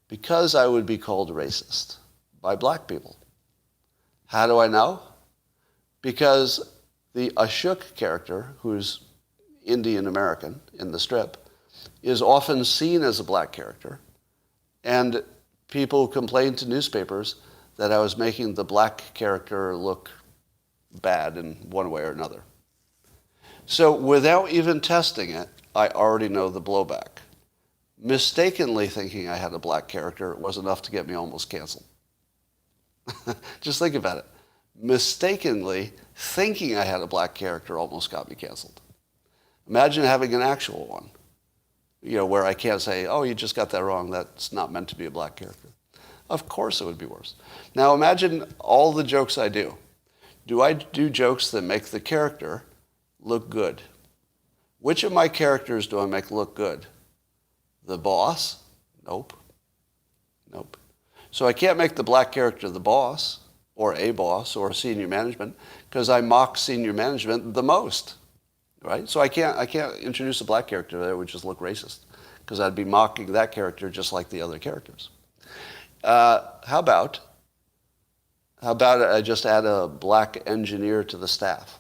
Because I would be called racist by black people. How do I know? Because the Asok character, who's Indian American in the strip, is often seen as a black character, and people complained to newspapers that I was making the black character look bad in one way or another. So without even testing it, I already know the blowback. Mistakenly thinking I had a black character was enough to get me almost canceled. Just think about it. Mistakenly thinking I had a black character almost got me canceled. Imagine having an actual one, where I can't say, oh, you just got that wrong. That's not meant to be a black character. Of course it would be worse. Now imagine all the jokes I do. Do I do jokes that make the character look good? Which of my characters do I make look good? The boss? Nope. So I can't make the black character the boss, or a boss, or senior management, because I mock senior management the most, right? So I can't introduce a black character that would just look racist, because I'd be mocking that character just like the other characters. How about I just add a black engineer to the staff?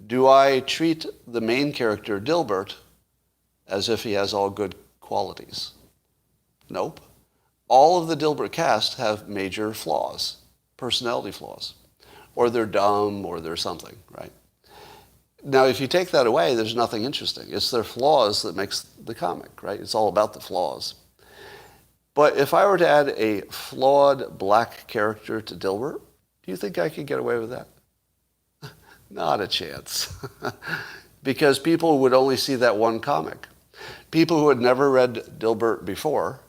Do I treat the main character, Dilbert, as if he has all good qualities? Nope. All of the Dilbert cast have major flaws, personality flaws. Or they're dumb, or they're something, right? Now, if you take that away, there's nothing interesting. It's their flaws that makes the comic, right? It's all about the flaws. But if I were to add a flawed black character to Dilbert, do you think I could get away with that? Not a chance. Because people would only see that one comic. People who had never read Dilbert before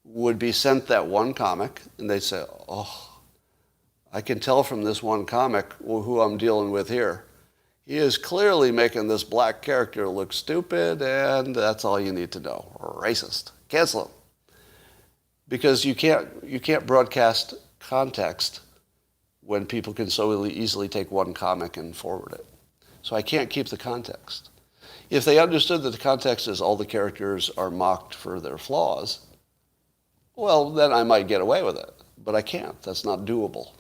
would be sent that one comic, and they'd say, oh, I can tell from this one comic who I'm dealing with here. He is clearly making this black character look stupid, and that's all you need to know. Or racist. Cancel him. Because you can't broadcast context when people can so easily take one comic and forward it. So I can't keep the context. If they understood that the context is all the characters are mocked for their flaws, well, then I might get away with it. But I can't. That's not doable.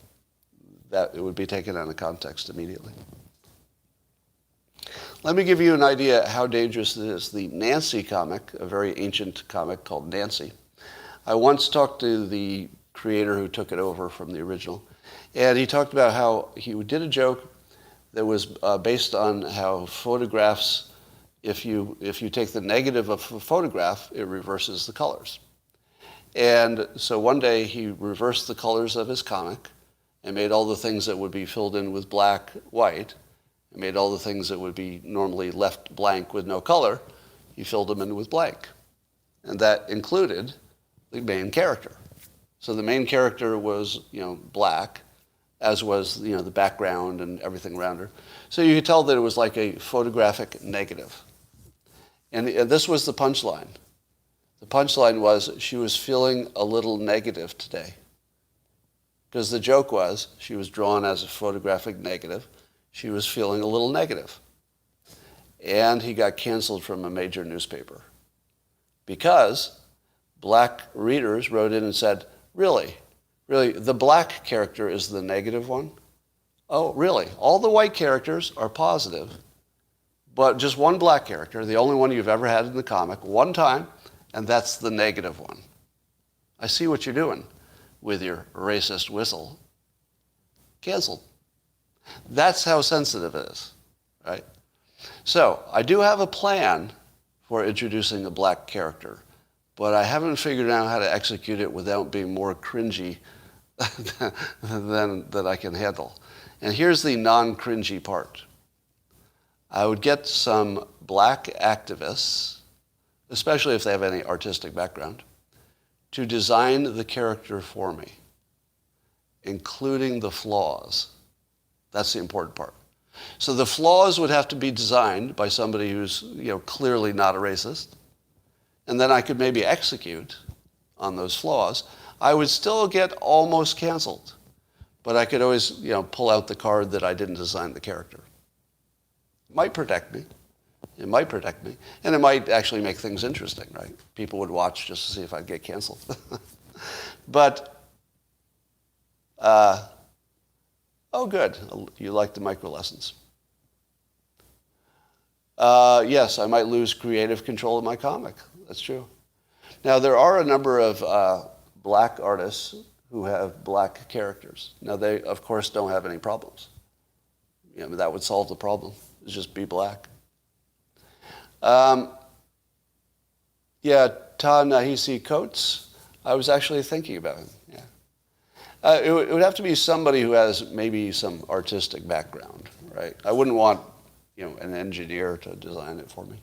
That it would be taken out of context immediately. Let me give you an idea how dangerous it is. The Nancy comic, a very ancient comic called Nancy. I once talked to the creator who took it over from the original, and he talked about how he did a joke that was based on how photographs, if you take the negative of a photograph, it reverses the colors. And so one day he reversed the colors of his comic and made all the things that would be filled in with black, white, and made all the things that would be normally left blank with no color, he filled them in with blank. And that included the main character. So the main character was, black, as was, the background and everything around her. So you could tell that it was like a photographic negative. And this was the punchline. The punchline was she was feeling a little negative today. Because the joke was she was drawn as a photographic negative. She was feeling a little negative. And he got canceled from a major newspaper. Because black readers wrote in and said, really, the black character is the negative one? Oh, really? All the white characters are positive, but just one black character, the only one you've ever had in the comic, one time, and that's the negative one. I see what you're doing with your racist whistle. Canceled. That's how sensitive it is, right? So I do have a plan for introducing a black character, but I haven't figured out how to execute it without being more cringy than that I can handle. And here's the non-cringy part. I would get some black activists, especially if they have any artistic background, to design the character for me, including the flaws. That's the important part. So the flaws would have to be designed by somebody who's clearly not a racist, and then I could maybe execute on those flaws. I would still get almost canceled, but I could always pull out the card that I didn't design the character. It might protect me. It might protect me. And it might actually make things interesting, right? People would watch just to see if I'd get canceled. But, oh good, you like the micro lessons. Yes, I might lose creative control of my comic. That's true. Now, there are a number of black artists who have black characters. Now, they, of course, don't have any problems. That would solve the problem. It's just be black. Yeah, Ta-Nehisi Coates, I was actually thinking about him. Yeah. It would have to be somebody who has maybe some artistic background, right? I wouldn't want, an engineer to design it for me.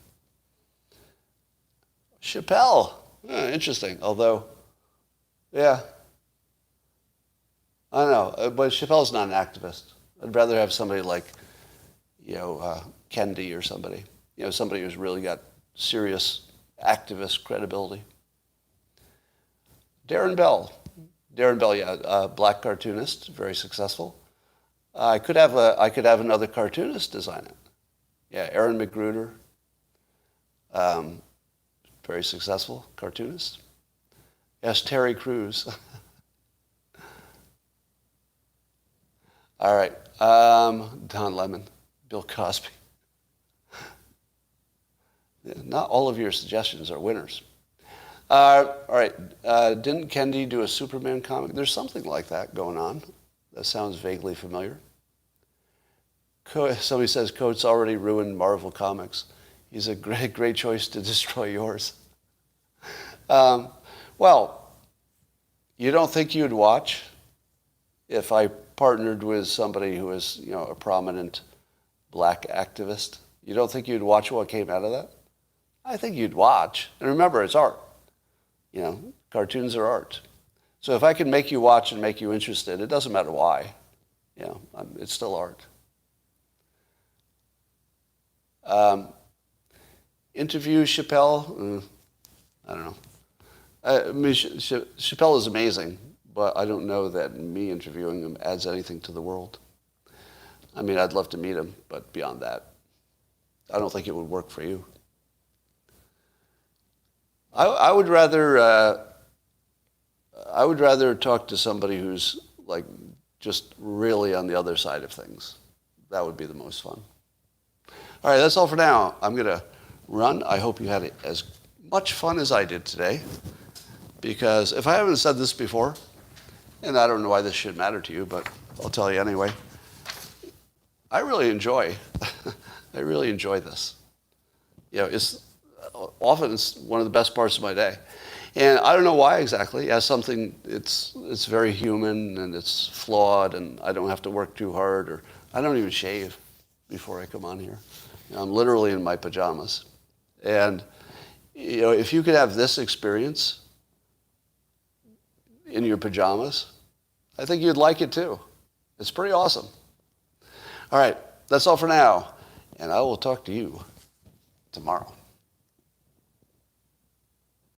Chappelle, interesting. Although, yeah, I don't know, but Chappelle's not an activist. I'd rather have somebody like, Kendi or somebody. Somebody who's really got serious activist credibility. Darren Bell, yeah, black cartoonist, very successful. I could have another cartoonist design it. Yeah, Aaron McGruder, very successful cartoonist. Yes, Terry Crews. All right, Don Lemon, Bill Cosby. Not all of your suggestions are winners. All right, didn't Kendi do a Superman comic? There's something like that going on. That sounds vaguely familiar. Somebody says Coates already ruined Marvel Comics. He's a great choice to destroy yours. Well, you don't think you'd watch if I partnered with somebody who is, a prominent black activist? You don't think you'd watch what came out of that? I think you'd watch. And remember, it's art. Cartoons are art. So if I can make you watch and make you interested, it doesn't matter why. It's still art. Interview Chappelle? I don't know. I mean, Chappelle is amazing, but I don't know that me interviewing him adds anything to the world. I mean, I'd love to meet him, but beyond that, I don't think it would work for you. I would rather talk to somebody who's like just really on the other side of things. That would be the most fun. All right, that's all for now. I'm going to run. I hope you had as much fun as I did today, because if I haven't said this before, and I don't know why this should matter to you, but I'll tell you anyway, I really enjoy this. It's one of the best parts of my day. And I don't know why exactly. As something, it's very human and it's flawed, and I don't have to work too hard, or I don't even shave before I come on here. I'm literally in my pajamas. And if you could have this experience in your pajamas, I think you'd like it too. It's pretty awesome. All right, that's all for now, and I will talk to you tomorrow.